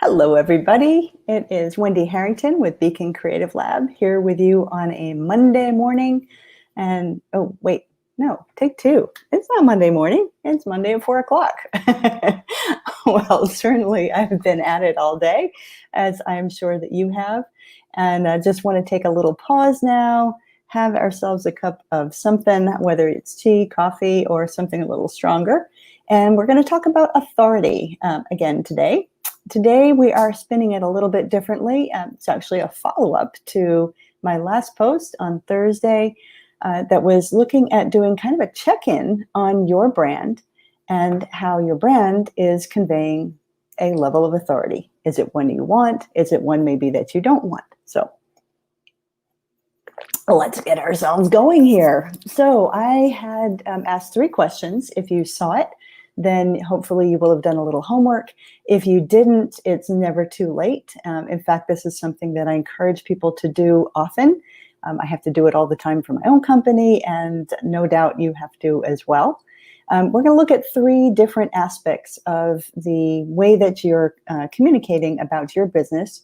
Hello, everybody. It is Wendy Harrington with Beacon Creative Lab here with you on a Monday morning. And oh, wait, no, take two. It's not Monday morning. It's Monday at 4 o'clock. Well, certainly I've been at it all day, as I'm sure that you have. And I just want to take a little pause now, have ourselves a cup of something, whether it's tea, coffee, or something a little stronger. And we're going to talk about authority again today. Today, we are spinning it a little bit differently. It's actually a follow-up to my last post on Thursday that was looking at doing kind of a check-in on your brand and how your brand is conveying a level of authority. Is it one you want? Is it one maybe that you don't want? So let's get ourselves going here. So I had asked 3 questions. If you saw it, then hopefully you will have done a little homework. If you didn't, it's never too late. In fact, this is something that I encourage people to do often. I have to do it all the time for my own company, and no doubt you have to as well. We're going to look at 3 different aspects of the way that you're communicating about your business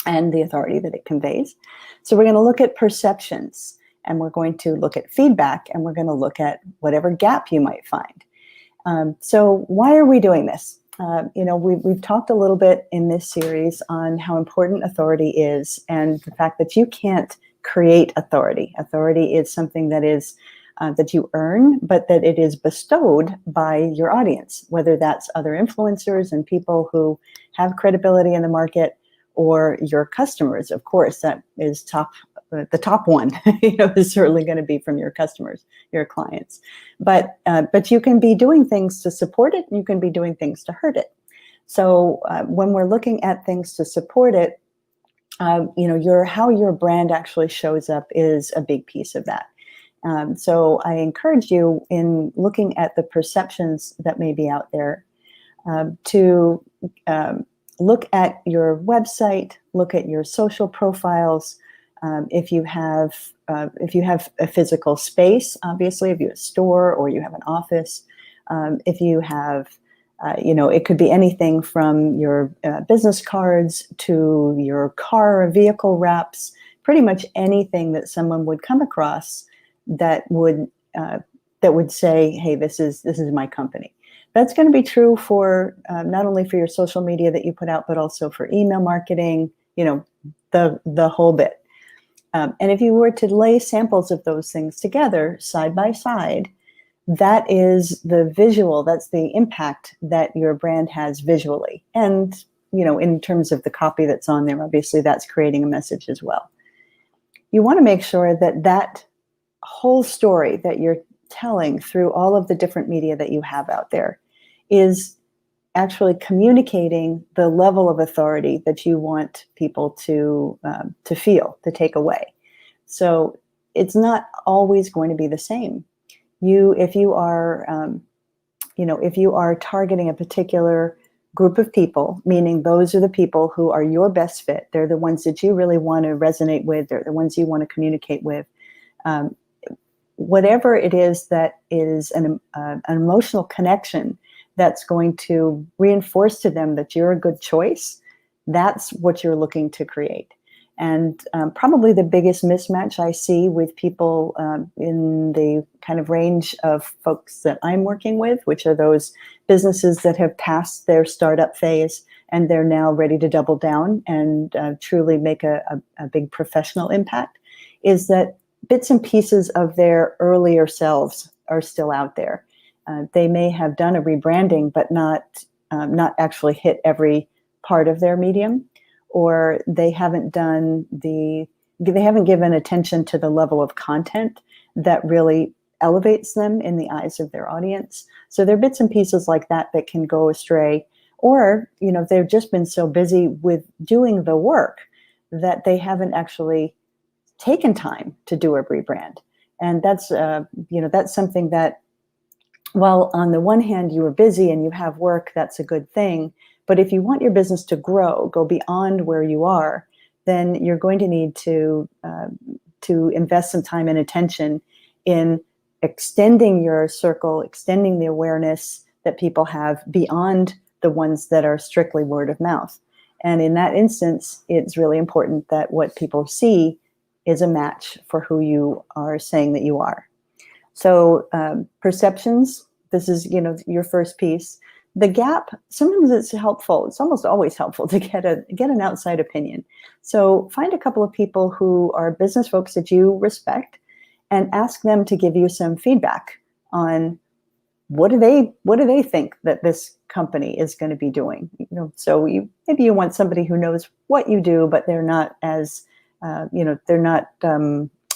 and the authority that it conveys. So we're going to look at perceptions, and we're going to look at feedback, and we're going to look at whatever gap you might find. So why are we doing this? We've talked a little bit in this series on how important authority is and the fact that you can't create authority. Authority is something that is that you earn, but that it is bestowed by your audience, whether that's other influencers and people who have credibility in the market, or your customers. Of course, that is the top one, is certainly going to be from your customers, your clients. But you can be doing things to support it, and you can be doing things to hurt it. So when we're looking at things to support it, how your brand actually shows up is a big piece of that. So I encourage you, in looking at the perceptions that may be out there, to look at your website, look at your social profiles. If you have a physical space, obviously, if you have a store or you have an office, if you have, it could be anything from your business cards to your car or vehicle wraps, pretty much anything that someone would come across that would say, hey, this is my company. That's going to be true for not only for your social media that you put out, but also for email marketing, the whole bit. And if you were to lay samples of those things together side by side, that is the visual, that's the impact that your brand has visually. And, in terms of the copy that's on there, obviously that's creating a message as well. You want to make sure that that whole story that you're telling through all of the different media that you have out there is actually communicating the level of authority that you want people to feel, to take away. So it's not always going to be the same. If you are targeting a particular group of people, meaning those are the people who are your best fit, they're the ones that you really want to resonate with, they're the ones you want to communicate with. Whatever it is that is an emotional connection that's going to reinforce to them that you're a good choice, that's what you're looking to create. And probably the biggest mismatch I see with people in the kind of range of folks that I'm working with, which are those businesses that have passed their startup phase and they're now ready to double down and truly make a big professional impact, is that bits and pieces of their earlier selves are still out there. They may have done a rebranding, but not actually hit every part of their medium, or they haven't given attention to the level of content that really elevates them in the eyes of their audience. So there are bits and pieces like that that can go astray, or they've just been so busy with doing the work that they haven't actually taken time to do a rebrand. And that's something that, while on the one hand you are busy and you have work, that's a good thing. But if you want your business to go beyond where you are, then you're going to need to invest some time and attention in extending your circle, extending the awareness that people have beyond the ones that are strictly word of mouth. And in that instance, it's really important that what people see is a match for who you are saying that you are. So perceptions, this is, your first piece. The gap, sometimes it's helpful. It's almost always helpful to get an outside opinion. So find a couple of people who are business folks that you respect and ask them to give you some feedback on what do they think that this company is going to be doing. So maybe you want somebody who knows what you do, but they're not as they're not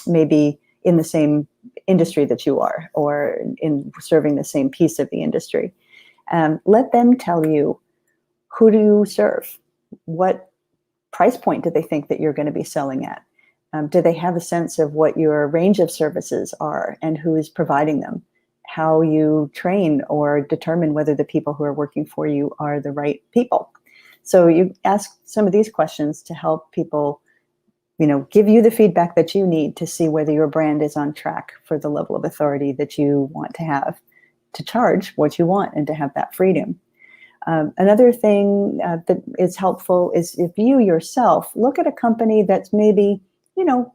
maybe in the same industry that you are, or in serving the same piece of the industry. Let them tell you, who do you serve? What price point do they think that you're going to be selling at? Do they have a sense of what your range of services are and who is providing them? How you train or determine whether the people who are working for you are the right people. So you ask some of these questions to help people, give you the feedback that you need to see whether your brand is on track for the level of authority that you want to have, to charge what you want and to have that freedom. Another thing that is helpful is if you yourself look at a company that's maybe,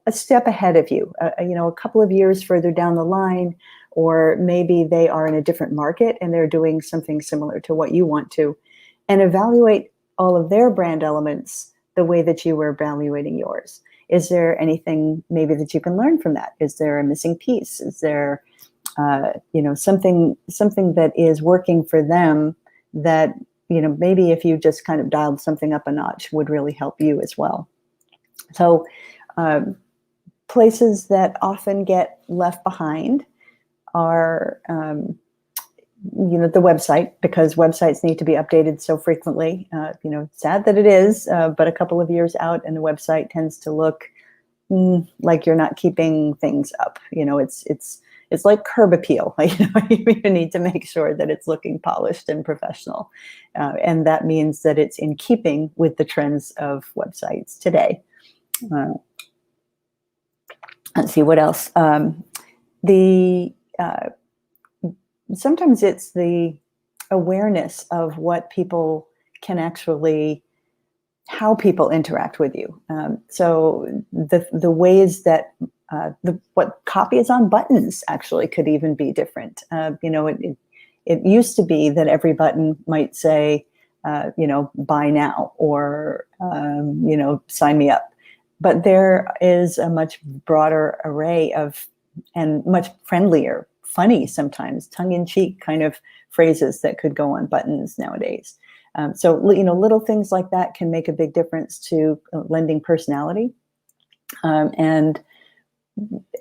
a step ahead of you, a couple of years further down the line, or maybe they are in a different market and they're doing something similar to what you want to, and evaluate all of their brand elements the way that you were evaluating yours. Is there anything maybe that you can learn from that? Is there a missing piece? Is there, something that is working for them that, maybe if you just kind of dialed something up a notch would really help you as well. So places that often get left behind are, the website, because websites need to be updated so frequently. Sad that it is, but a couple of years out and the website tends to look like you're not keeping things up. It's like curb appeal. You need to make sure that it's looking polished and professional. And that means that it's in keeping with the trends of websites today. Let's see what else. Sometimes it's the awareness of what people can actually, how people interact with you. So the ways that what copy is on buttons actually could even be different. It used to be that every button might say, buy now, or, sign me up. But there is a much broader array of, and much friendlier, funny sometimes, tongue-in-cheek kind of phrases that could go on buttons nowadays. So, little things like that can make a big difference to lending personality, and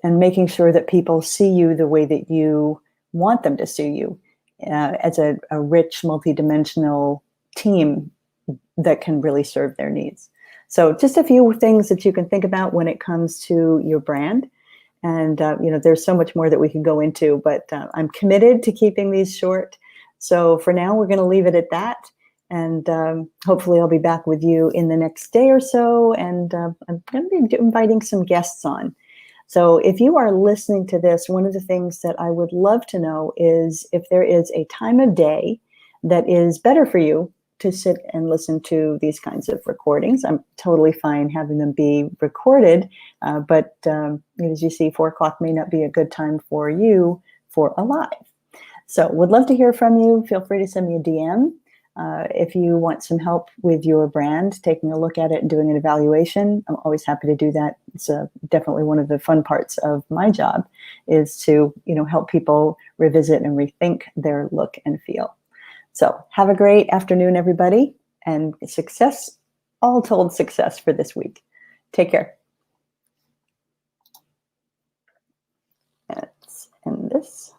making sure that people see you the way that you want them to see you, as a rich, multidimensional team that can really serve their needs. So just a few things that you can think about when it comes to your brand. And, there's so much more that we can go into, but I'm committed to keeping these short. So for now, we're going to leave it at that. And hopefully I'll be back with you in the next day or so. And I'm going to be inviting some guests on. So if you are listening to this, one of the things that I would love to know is if there is a time of day that is better for you to sit and listen to these kinds of recordings. I'm totally fine having them be recorded, but as you see, 4 o'clock may not be a good time for you for a live. So would love to hear from you. Feel free to send me a DM. If you want some help with your brand, taking a look at it and doing an evaluation, I'm always happy to do that. It's definitely one of the fun parts of my job, is to help people revisit and rethink their look and feel. So have a great afternoon, everybody, and success, all told success for this week. Take care. Let's end this.